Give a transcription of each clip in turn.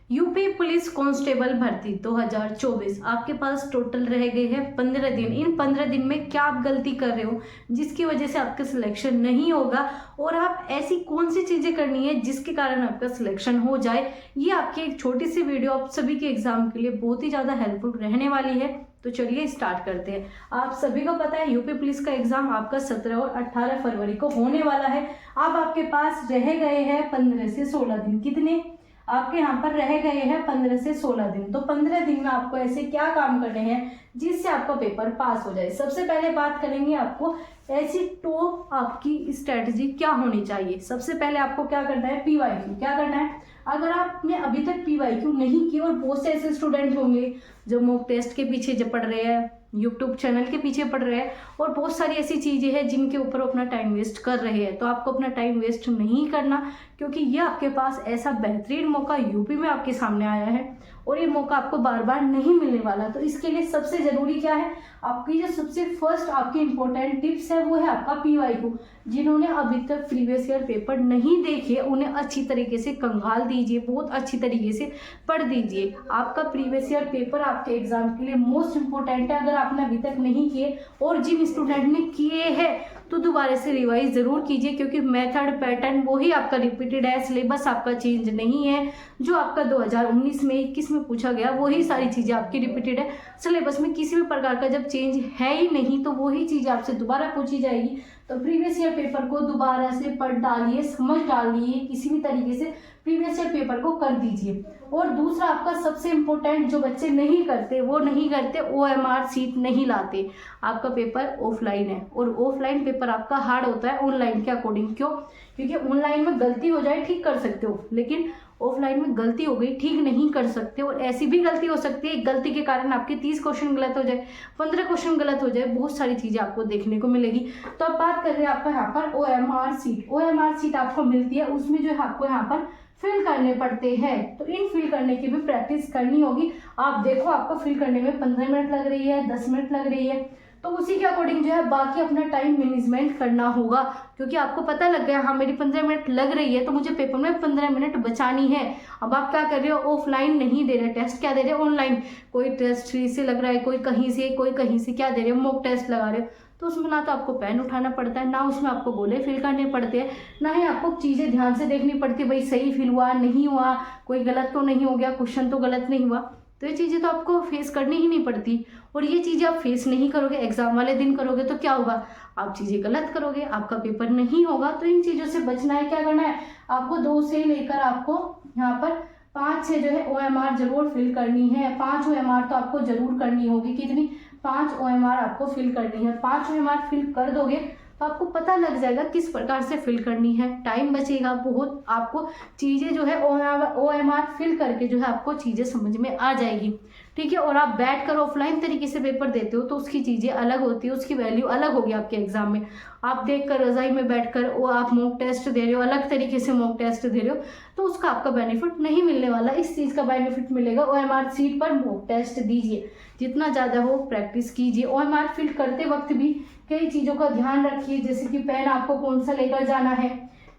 UP police constable भर्ती 2024 आपके पास total रह गए हैं 15 दिन। इन 15 दिन में क्या आप गलती कर रहे हो जिसकी वजह से आपका सिलेक्शन नहीं होगा, और आप ऐसी कौन सी चीज़ें करनी है जिसके कारण आपका सिलेक्शन हो जाए। ये आपकी एक छोटी सी वीडियो आप सभी के एग्जाम के लिए बहुत ही ज़्यादा हेल्पफुल रहने वाली है। तो चलिए स्टार्ट करते हैं। आप सभी को पता है यूपी पुलिस का एग्जाम आपका 17 और 18 फरवरी को होने वाला है। अब आपके पास रह गए हैं 15 से 16 दिन। कितने आपके यहाँ पर रह गए हैं? 15 से 16 दिन। तो 15 दिन में आपको ऐसे क्या काम करने हैं जिससे आपका पेपर पास हो जाए। सबसे पहले बात करेंगे आपको ऐसी टॉप आपकी स्ट्रेटजी क्या होनी चाहिए। सबसे पहले आपको क्या करना है? पीवाईक्यू। क्या करना है? अगर आपने अभी तक पीवाईक्यू नहीं की, और बहुत से ऐसे स्टूडेंट होंगे जो मॉक टेस्ट के पीछे जब पढ़ रहे हैं, यूट्यूब चैनल के पीछे पढ़ रहे हैं, और बहुत सारी ऐसी चीज़ें हैं जिनके ऊपर अपना टाइम वेस्ट कर रहे हैं, तो आपको अपना टाइम वेस्ट नहीं करना, क्योंकि ये आपके पास ऐसा बेहतरीन मौका यूपी में आपके सामने आया है और ये मौका आपको बार बार नहीं मिलने वाला। तो इसके लिए सबसे ज़रूरी क्या है? आपकी जो सबसे फर्स्ट आपकी इंपॉर्टेंट टिप्स है वो है आपका पीवाईक्यू। जिन्होंने अभी तक प्रीवियस ईयर पेपर नहीं देखे उन्हें अच्छी तरीके से कंगाल दीजिए, बहुत अच्छी तरीके से पढ़ दीजिए। आपका प्रीवियस ईयर पेपर आपके एग्जाम के लिए मोस्ट इंपॉर्टेंट है। अगर आपने अभी तक नहीं किए, और जिन स्टूडेंट ने किए हैं तो दोबारा से रिवाइज ज़रूर कीजिए, क्योंकि मेथड पैटर्न वही आपका रिपीटेड है, सिलेबस आपका चेंज नहीं है। जो आपका 2019 में 21 में पूछा गया वही सारी चीज़ें आपकी रिपीटेड है। सिलेबस में किसी भी प्रकार का जब चेंज है ही नहीं तो वही चीज़ आपसे दोबारा पूछी जाएगी। तो प्रीवियस ईयर पेपर को दोबारा से पढ़ डालिए, समझ डालिए, किसी भी तरीके से प्रीवियस ईयर पेपर को कर दीजिए। और दूसरा आपका सबसे इम्पोर्टेंट जो बच्चे नहीं करते वो नहीं करते OMR सीट नहीं लाते। आपका पेपर ऑफलाइन है, और ऑफलाइन पेपर आपका हार्ड होता है ऑनलाइन के अकॉर्डिंग। क्यों? क्योंकि ऑनलाइन में गलती हो जाए ठीक कर सकते हो, लेकिन ऑफलाइन में गलती हो गई ठीक नहीं कर सकते। और ऐसी भी गलती हो सकती है, गलती के कारण आपके 30 क्वेश्चन गलत हो जाए, 15 क्वेश्चन गलत हो जाए, बहुत सारी चीज़ें आपको देखने को मिलेगी। तो अब बात कर रहे हैं आपका यहाँ पर OMR सीट। OMR सीट आपको मिलती है, उसमें जो है आपको यहाँ पर फिल करने पड़ते हैं। तो इन फिल करने की भी प्रैक्टिस करनी होगी। आप देखो आपको फिल करने में 15 मिनट लग रही है, 10 मिनट लग रही है, तो उसी के अकॉर्डिंग जो है बाकी अपना टाइम मैनेजमेंट करना होगा। क्योंकि आपको पता लग गया हाँ मेरी 15 मिनट लग रही है तो मुझे पेपर में 15 मिनट बचानी है। अब आप क्या कर रहे हो? ऑफलाइन नहीं दे रहे टेस्ट, क्या दे रहे हो? ऑनलाइन। कोई टेस्ट फ्री से लग रहा है, कोई कहीं से, कोई कहीं से, क्या दे रहे हो? मॉक टेस्ट लगा रहे हो। तो उसमें ना तो आपको पेन उठाना पड़ता है, ना उसमें आपको गोले फिल करने पड़ते हैं, ना ही आपको चीज़ें ध्यान से देखनी पड़ती है, भाई सही फिल हुआ नहीं हुआ, कोई गलत तो नहीं हो गया, क्वेश्चन तो गलत नहीं हुआ। तो ये चीज़ें तो आपको फेस करनी ही नहीं पड़ती। और ये चीज़ें आप फेस नहीं करोगे, एग्जाम वाले दिन करोगे तो क्या होगा? आप चीज़ें गलत करोगे, आपका पेपर नहीं होगा। तो इन चीज़ों से बचना है। क्या करना है आपको? 2 से लेकर आपको यहाँ पर 5 से जो है OMR जरूर फिल करनी है। 5 OMR तो आपको जरूर करनी होगी। कितनी? 5 OMR आपको फिल करनी है। 5 OMR फिल कर दोगे तो आपको पता लग जाएगा किस प्रकार से फिल करनी है। टाइम बचेगा बहुत, आपको चीज़ें जो है OMR फिल करके जो है आपको चीज़ें समझ में आ जाएगी। ठीक है? और आप बैठ कर ऑफलाइन तरीके से पेपर देते हो तो उसकी चीज़ें अलग होती है, उसकी वैल्यू अलग होगी आपके एग्जाम में। आप देख कर रजाई में बैठ कर वो आप मॉक टेस्ट दे रहे हो, अलग तरीके से मॉक टेस्ट दे रहे हो, तो उसका आपका बेनिफिट नहीं मिलने वाला। इस चीज़ का बेनिफिट मिलेगा OMR सीट पर मॉक टेस्ट दीजिए, जितना ज़्यादा हो प्रैक्टिस कीजिए। OMR फिल करते वक्त भी कई चीज़ों का ध्यान रखिए, जैसे कि पेन आपको कौन सा लेकर जाना है,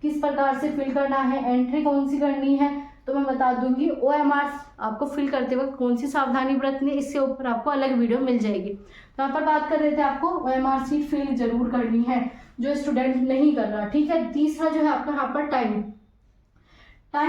किस प्रकार से फिल करना है, एंट्री कौन सी करनी है, तो मैं बता दूंगी। OMR आपको फिल करते वक्त कौन सी सावधानी बरतनी है, इससे ऊपर आपको अलग वीडियो मिल जाएगी। तो यहाँ पर बात कर रहे थे आपको OMR सीट फिल जरूर करनी है जो स्टूडेंट नहीं कर रहा। ठीक है? तीसरा जो है आपका यहाँ पर टाइम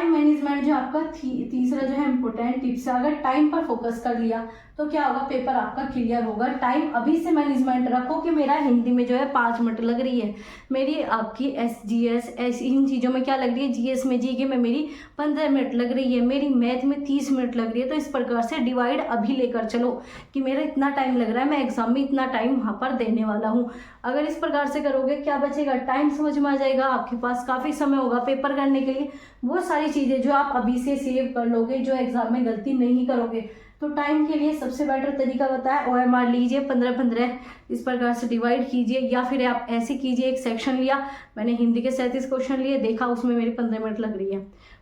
मैनेजमेंट जो आपका तीसरा जो है इंपॉर्टेंट टिप्स है। अगर टाइम पर फोकस कर लिया तो क्या होगा? पेपर आपका क्लियर होगा। टाइम अभी से मैनेजमेंट रखो कि मेरा हिंदी में जो है 5 मिनट लग रही है, मेरी आपकी SGS इन चीज़ों में क्या लग रही है, GS में GK में मेरी 15 मिनट लग रही है, मेरी मैथ में 30 मिनट लग रही है। तो इस प्रकार से डिवाइड अभी लेकर चलो कि मेरा इतना टाइम लग रहा है, मैं एग्जाम में इतना टाइम वहाँ पर देने वाला हूँ। अगर इस प्रकार से करोगे क्या बचेगा? टाइम समझ में आ जाएगा, आपके पास काफ़ी समय होगा पेपर करने के लिए। वो सारी चीज़ें जो आप अभी से सेव कर लोगे, जो एग्जाम में गलती नहीं करोगे। तो टाइम के लिए सबसे बेटर तरीका बताया, OMR लीजिए, 15-15 इस प्रकार से डिवाइड कीजिए, या फिर आप ऐसे कीजिए, एक सेक्शन लिया, मैंने हिंदी के 37 क्वेश्चन लिए, देखा उसमें मेरी 15 मिनट लग रही है,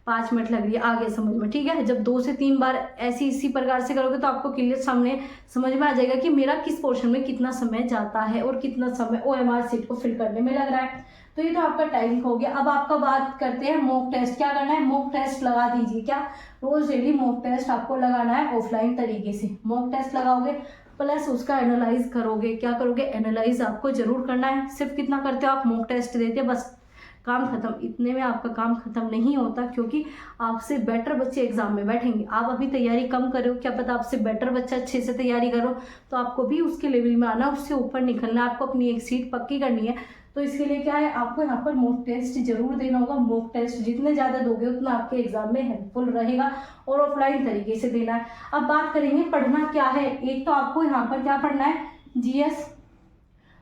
5 मिनट लग रही है, आगे समझ में। ठीक है? जब 2 से 3 बार ऐसी इसी प्रकार से करोगे तो आपको क्लियर सामने समझ में आ जाएगा कि मेरा किस पोर्शन में कितना समय जाता है और कितना समय OMR सीट को फिल करने में लग रहा है। तो ये तो आपका टाइम हो गया। अब आपका बात करते हैं मॉक टेस्ट। क्या करना है, मॉक टेस्ट लगा दीजिए। क्या, रोज डेली मॉक टेस्ट आपको लगाना है ऑफलाइन तरीके से। मॉक टेस्ट लगाओगे प्लस उसका एनालाइज करोगे। क्या करोगे, एनालाइज आपको जरूर करना है। सिर्फ कितना करते हो आप, मॉक टेस्ट देते हो बस काम खत्म। इतने में आपका काम खत्म नहीं होता, क्योंकि आपसे बेटर बच्चे एग्जाम में बैठेंगे। आप अभी तैयारी कम करो, क्या पता आपसे बेटर बच्चा अच्छे से तैयारी करो, तो आपको भी उसके लेवल में आना, उससे ऊपर निकलना, आपको अपनी एक सीट पक्की करनी है। तो इसके लिए क्या है, आपको यहाँ पर मॉक टेस्ट जरूर देना होगा। मॉक टेस्ट जितने ज़्यादा दोगे उतना आपके एग्जाम में हेल्पफुल रहेगा, और ऑफलाइन तरीके से देना है। अब बात करेंगे पढ़ना क्या है। एक तो आपको यहाँ पर क्या पढ़ना है, जीएस,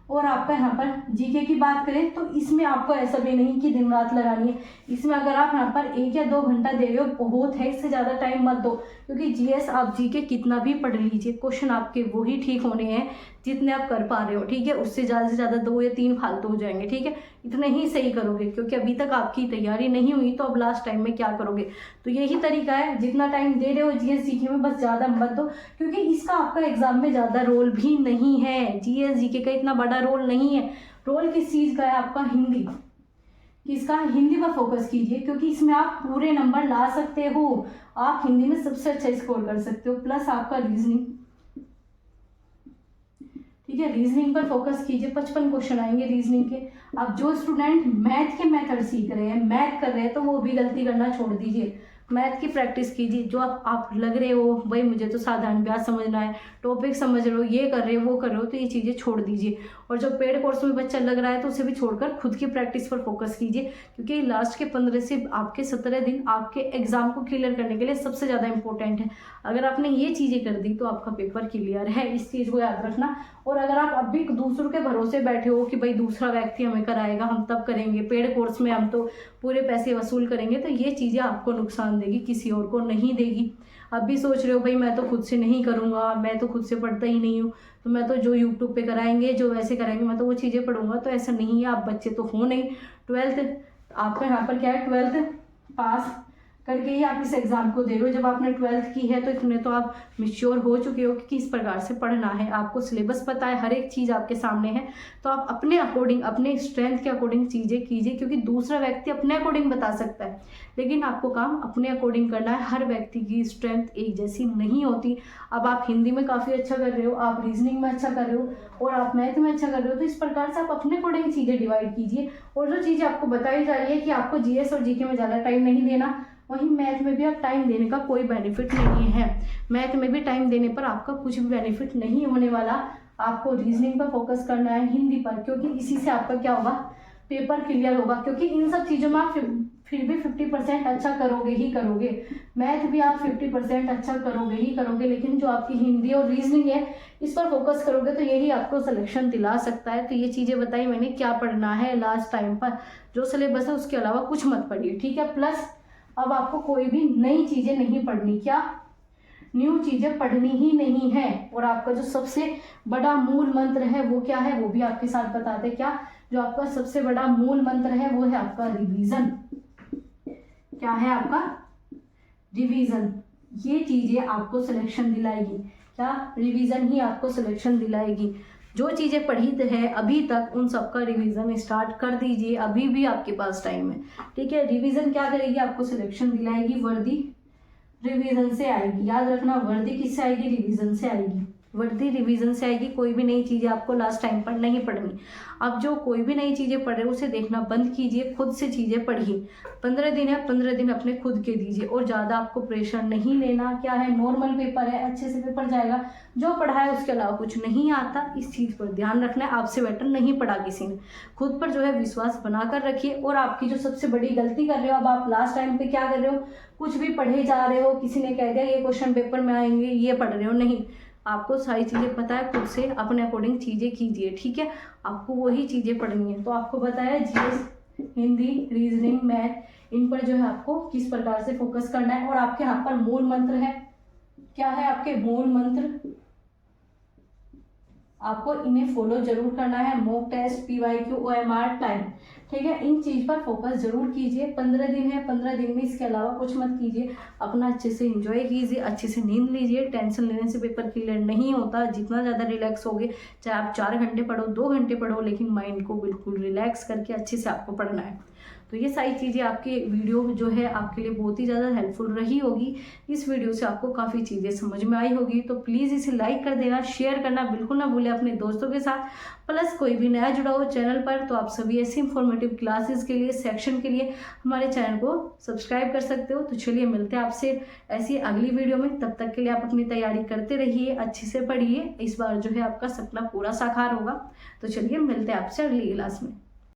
और आपका यहाँ पर जीके की बात करें तो इसमें आपको ऐसा भी नहीं कि दिन रात लगानी है। इसमें अगर आप यहाँ पर 1 या 2 घंटा दे रहे हो बहुत है, इससे ज़्यादा टाइम मत दो, क्योंकि जीएस आप जीके कितना भी पढ़ लीजिए, क्वेश्चन आपके वही ठीक होने हैं जितने आप कर पा रहे हो, ठीक है। उससे ज़्यादा से ज़्यादा 2 या 3 फालतू हो जाएंगे, ठीक है। इतने ही सही करोगे, क्योंकि अभी तक आपकी तैयारी नहीं हुई तो अब लास्ट टाइम में क्या करोगे। तो यही तरीका है, जितना टाइम दे रहे हो जीएस जीके में बस ज़्यादा मत दो, क्योंकि इसका आपका एग्जाम में ज़्यादा रोल भी नहीं है। जीएस जीके का इतना बड़ा रोल नहीं है। रोल किस चीज़ का है आपका, हिंदी। किसका, हिंदी पर फोकस कीजिए, क्योंकि इसमें आप पूरे नंबर ला सकते हो। आप हिंदी में सबसे अच्छा स्कोर कर सकते हो। प्लस आपका रीजनिंग, ठीक है, रीजनिंग पर फोकस कीजिए। 55 क्वेश्चन आएंगे रीजनिंग के। अब जो स्टूडेंट मैथ के मेथड सीख रहे हैं, मैथ कर रहे हैं, तो वो भी गलती करना छोड़ दीजिए। मैथ की प्रैक्टिस कीजिए। जो आप लग रहे हो भाई मुझे तो साधारण ब्याज समझना है, टॉपिक समझ रहे हो, ये कर रहे हो वो कर रहे हो, तो ये चीज़ें छोड़ दीजिए। और जो पेड कोर्स में बच्चा लग रहा है तो उसे भी छोड़कर खुद की प्रैक्टिस पर फोकस कीजिए, क्योंकि लास्ट के 15 से आपके 17 दिन आपके एग्जाम को क्लियर करने के लिए सबसे ज़्यादा इंपॉर्टेंट है। अगर आपने ये चीज़ें कर दी तो आपका पेपर क्लियर है, इस चीज़ को याद रखना। और अगर आप अभी दूसरों के भरोसे बैठे हो कि भाई दूसरा व्यक्ति हमें कराएगा, हम तब करेंगे, पेड कोर्स में हम तो पूरे पैसे वसूल करेंगे, तो ये चीज़ें आपको नुकसान देगी, किसी और को नहीं देगी। अब भी सोच रहे हो भाई मैं तो खुद से नहीं करूँगा, मैं तो खुद से पढ़ता ही नहीं हूँ, तो मैं तो जो यूट्यूब पे कराएंगे, जो वैसे कराएंगे, मैं तो वो चीज़ें पढ़ूंगा, तो ऐसा नहीं है। आप बच्चे तो हो नहीं। 12th आपका यहाँ पर क्या है, 12th पास करके ही आप इस एग्ज़ाम को दे रहे हो। जब आपने 12th की है तो इतने तो आप मिच्योर हो चुके हो कि किस प्रकार से पढ़ना है, आपको सिलेबस पता है, हर एक चीज़ आपके सामने है। तो आप अपने अकॉर्डिंग, अपने स्ट्रेंथ के अकॉर्डिंग चीज़ें कीजिए, क्योंकि दूसरा व्यक्ति अपने अकॉर्डिंग बता सकता है, लेकिन आपको काम अपने अकॉर्डिंग करना है। हर व्यक्ति की स्ट्रेंथ एक जैसी नहीं होती। अब आप हिंदी में काफ़ी अच्छा कर रहे हो, आप रीजनिंग में अच्छा कर रहे हो, और आप मैथ में अच्छा कर रहे हो, तो इस प्रकार से आप अपने अकॉर्डिंग चीज़ें डिवाइड कीजिए। और जो चीज़ें आपको बताई जा रही है कि आपको जीएस और जीके में ज़्यादा टाइम नहीं देना, वहीं मैथ में भी आप टाइम देने का कोई बेनिफिट नहीं है। मैथ में भी टाइम देने पर आपका कुछ भी बेनिफिट नहीं होने वाला। आपको रीजनिंग पर फोकस करना है, हिंदी पर, क्योंकि इसी से आपका क्या होगा, पेपर क्लियर होगा। क्योंकि इन सब चीज़ों में आप फिर भी 50% अच्छा करोगे ही करोगे। मैथ भी आप 50% अच्छा करोगे ही करोगे, लेकिन जो आपकी हिंदी और रीजनिंग है इस पर फोकस करोगे तो यही आपको सिलेक्शन दिला सकता है। तो ये चीज़ें बताई मैंने क्या पढ़ना है लास्ट टाइम पर, जो सिलेबस है उसके अलावा कुछ मत पढ़िए, ठीक है। प्लस अब आपको कोई भी नई चीज़ें नहीं पढ़नी, क्या, न्यू चीज़ें पढ़नी ही नहीं है। और आपका जो सबसे बड़ा मूल मंत्र है वो क्या है, वो भी आपके साथ बताते हैं। क्या, जो आपका सबसे बड़ा मूल मंत्र है वो है आपका रिवीजन। क्या है आपका, रिवीजन। ये चीज़ें आपको सिलेक्शन दिलाएगी। क्या, रिवीजन ही आपको सिलेक्शन दिलाएगी। जो चीज़ें पढ़ी है अभी तक उन सबका रिवीजन स्टार्ट कर दीजिए, अभी भी आपके पास टाइम है, ठीक है। रिवीजन क्या करेगी, आपको सिलेक्शन दिलाएगी। वर्दी रिवीजन से आएगी, याद रखना, वर्दी किससे आएगी, रिवीजन से आएगी। वर्दी रिवीजन से आएगी। कोई भी नई चीज़ें आपको लास्ट टाइम पर नहीं पढ़नी। अब जो कोई भी नई चीज़ें पढ़ रहे हो उसे देखना बंद कीजिए, खुद से चीज़ें पढ़िए। 15 दिन है, 15 दिन अपने खुद के दीजिए, और ज़्यादा आपको प्रेशर नहीं लेना। क्या है, नॉर्मल पेपर है, अच्छे से पेपर जाएगा। जो पढ़ा है उसके अलावा कुछ नहीं आता, इस चीज़ पर ध्यान रखना है। आपसे बेटर नहीं पढ़ा किसी ने। खुद पर जो है विश्वास बनाकर रखिए। और आपकी जो सबसे बड़ी गलती कर रहे हो, अब आप लास्ट टाइम पे क्या कर रहे हो, कुछ भी पढ़े जा रहे हो, किसी ने कह दिया ये क्वेश्चन पेपर में आएंगे, ये पढ़ रहे हो, नहीं। आपको सारी चीज़ें पता है, खुद से अपने अकॉर्डिंग चीज़ें कीजिए, ठीक है। आपको वही चीज़ें पढ़नी है। तो आपको बताया जीएस, हिंदी, रीजनिंग, मैथ, इन पर जो है आपको किस प्रकार से फोकस करना है। और आपके यहाँ पर मूल मंत्र है, क्या है आपके मूल मंत्र, आपको इन्हें फॉलो जरूर करना है। Mock test, PYQ, OMR, time, ठीक है, इन चीज़ पर फोकस जरूर कीजिए। 15 दिन है, 15 दिन में इसके अलावा कुछ मत कीजिए। अपना अच्छे से एंजॉय कीजिए, अच्छे से नींद लीजिए। टेंशन लेने से पेपर क्लियर नहीं होता। जितना ज़्यादा रिलैक्स होगे, चाहे आप 4 घंटे पढ़ो, 2 घंटे पढ़ो, लेकिन माइंड को बिल्कुल रिलैक्स करके अच्छे से आपको पढ़ना है। तो ये सारी चीज़ें आपके वीडियो जो है आपके लिए बहुत ही ज़्यादा हेल्पफुल रही होगी। इस वीडियो से आपको काफ़ी चीज़ें समझ में आई होगी। तो प्लीज़ इसे लाइक कर देना, शेयर करना बिल्कुल ना भूलें अपने दोस्तों के साथ। प्लस कोई भी नया जुड़ा हो चैनल पर तो आप सभी ऐसी इंफॉर्मेटिव क्लासेस के लिए, सेक्शन के लिए हमारे चैनल को सब्सक्राइब कर सकते हो। तो चलिए मिलते हैं आपसे ऐसी अगली वीडियो में। तब तक के लिए आप अपनी तैयारी करते रहिए, अच्छे से पढ़िए। इस बार जो है आपका सपना पूरा साकार होगा। तो चलिए मिलते हैं आपसे अगली क्लास में।